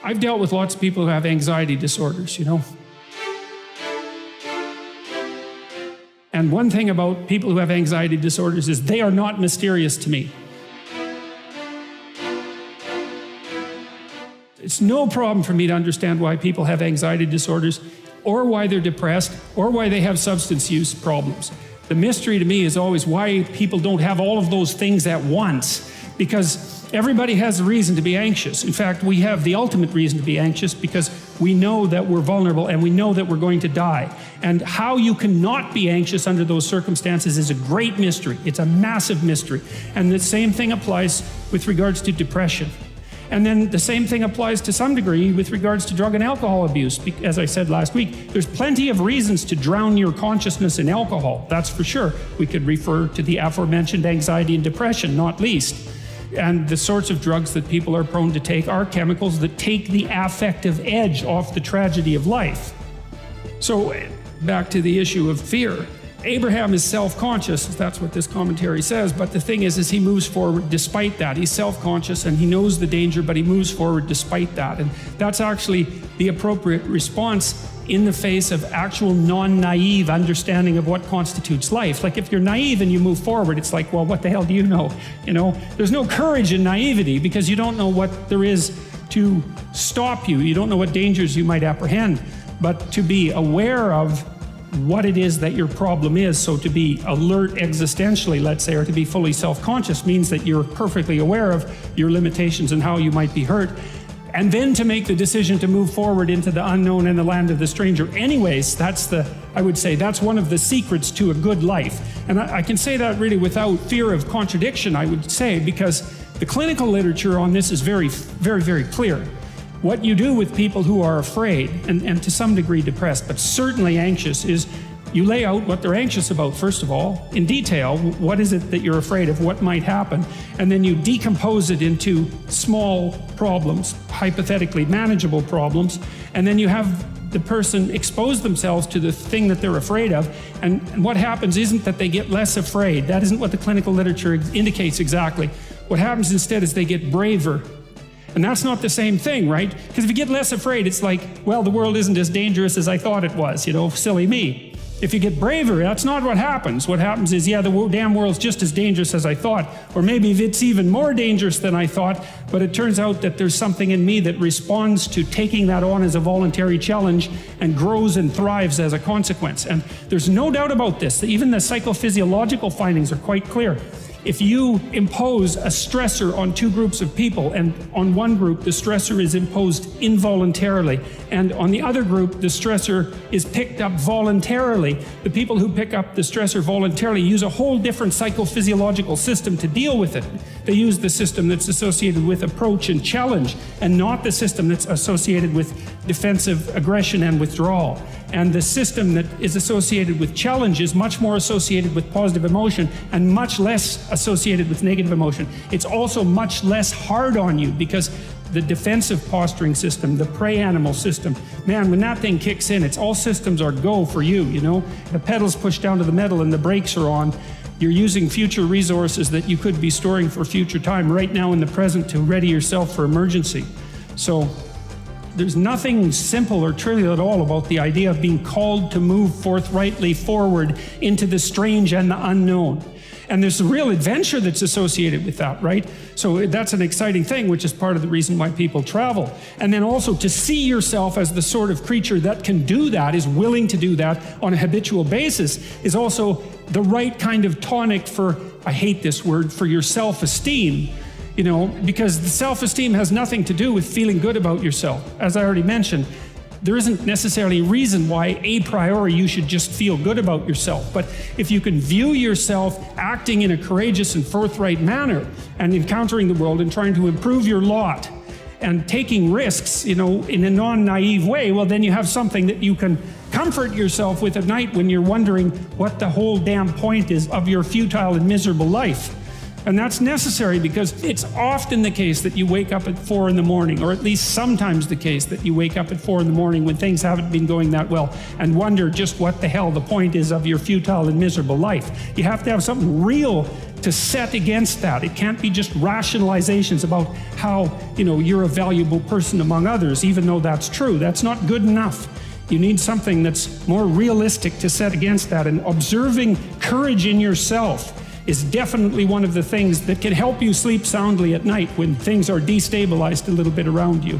I've dealt with lots of people who have anxiety disorders, you know. And one thing about people who have anxiety disorders is they are not mysterious to me. It's no problem for me to understand why people have anxiety disorders, or why they're depressed, or why they have substance use problems. The mystery to me is always why people don't have all of those things at once, because everybody has a reason to be anxious. In fact, we have the ultimate reason to be anxious because we know that we're vulnerable and we know that we're going to die. And how you cannot be anxious under those circumstances is a great mystery. It's a massive mystery. And the same thing applies with regards to depression. And then the same thing applies to some degree with regards to drug and alcohol abuse. As I said last week, there's plenty of reasons to drown your consciousness in alcohol, that's for sure. We could refer to the aforementioned anxiety and depression, not least. And the sorts of drugs that people are prone to take are chemicals that take the affective edge off the tragedy of life. So back to the issue of fear. Abraham is self-conscious, that's what this commentary says, but the thing is he moves forward despite that. He's self-conscious and he knows the danger, but he moves forward despite that. And that's actually the appropriate response in the face of actual non-naive understanding of what constitutes life. Like if you're naive and you move forward, it's like, well, what the hell do you know? You know, there's no courage in naivety because you don't know what there is to stop you. You don't know what dangers you might apprehend. But to be aware of what it is that your problem is, so to be alert existentially, let's say, or to be fully self-conscious means that you're perfectly aware of your limitations and how you might be hurt. And then to make the decision to move forward into the unknown and the land of the stranger. Anyways, I would say that's one of the secrets to a good life. And I can say that really without fear of contradiction, I would say, because the clinical literature on this is very, very, very clear. What you do with people who are afraid, and to some degree depressed, but certainly anxious, is you lay out what they're anxious about, first of all, in detail. What is it that you're afraid of? What might happen? And then you decompose it into small problems, hypothetically manageable problems, and then you have the person expose themselves to the thing that they're afraid of, and what happens isn't that they get less afraid. That isn't what the clinical literature indicates exactly. What happens instead is they get braver. And that's not the same thing, right? Because if you get less afraid, it's like, well, the world isn't as dangerous as I thought it was, you know, silly me. If you get braver, that's not what happens. What happens is, yeah, the damn world's just as dangerous as I thought, or maybe it's even more dangerous than I thought, but it turns out that there's something in me that responds to taking that on as a voluntary challenge and grows and thrives as a consequence. And there's no doubt about this. Even the psychophysiological findings are quite clear. If you impose a stressor on two groups of people, and on one group the stressor is imposed involuntarily, and on the other group the stressor is picked up voluntarily, the people who pick up the stressor voluntarily use a whole different psychophysiological system to deal with it. They use the system that's associated with approach and challenge, and not the system that's associated with defensive aggression and withdrawal. And the system that is associated with challenge is much more associated with positive emotion and much less associated with negative emotion. It's also much less hard on you because the defensive posturing system, the prey animal system, man, when that thing kicks in, it's all systems are go for you, you know? The pedal's pushed down to the metal and the brakes are on. You're using future resources that you could be storing for future time right now in the present to ready yourself for emergency. So there's nothing simple or trivial at all about the idea of being called to move forthrightly forward into the strange and the unknown. And there's a real adventure that's associated with that, right? So that's an exciting thing, which is part of the reason why people travel. And then also to see yourself as the sort of creature that can do that, is willing to do that on a habitual basis, is also the right kind of tonic for, I hate this word, for your self-esteem. You know, because the self-esteem has nothing to do with feeling good about yourself. As I already mentioned, there isn't necessarily a reason why a priori you should just feel good about yourself. But if you can view yourself acting in a courageous and forthright manner and encountering the world and trying to improve your lot and taking risks, you know, in a non-naive way, well, then you have something that you can comfort yourself with at night when you're wondering what the whole damn point is of your futile and miserable life. And that's necessary because it's often the case that you wake up at 4 in the morning, or at least sometimes the case that you wake up at 4 in the morning when things haven't been going that well and wonder just what the hell the point is of your futile and miserable life. You have to have something real to set against that. It can't be just rationalizations about how, you're a valuable person among others, even though that's true. That's not good enough. You need something that's more realistic to set against that. And observing courage in yourself is definitely one of the things that can help you sleep soundly at night when things are destabilized a little bit around you.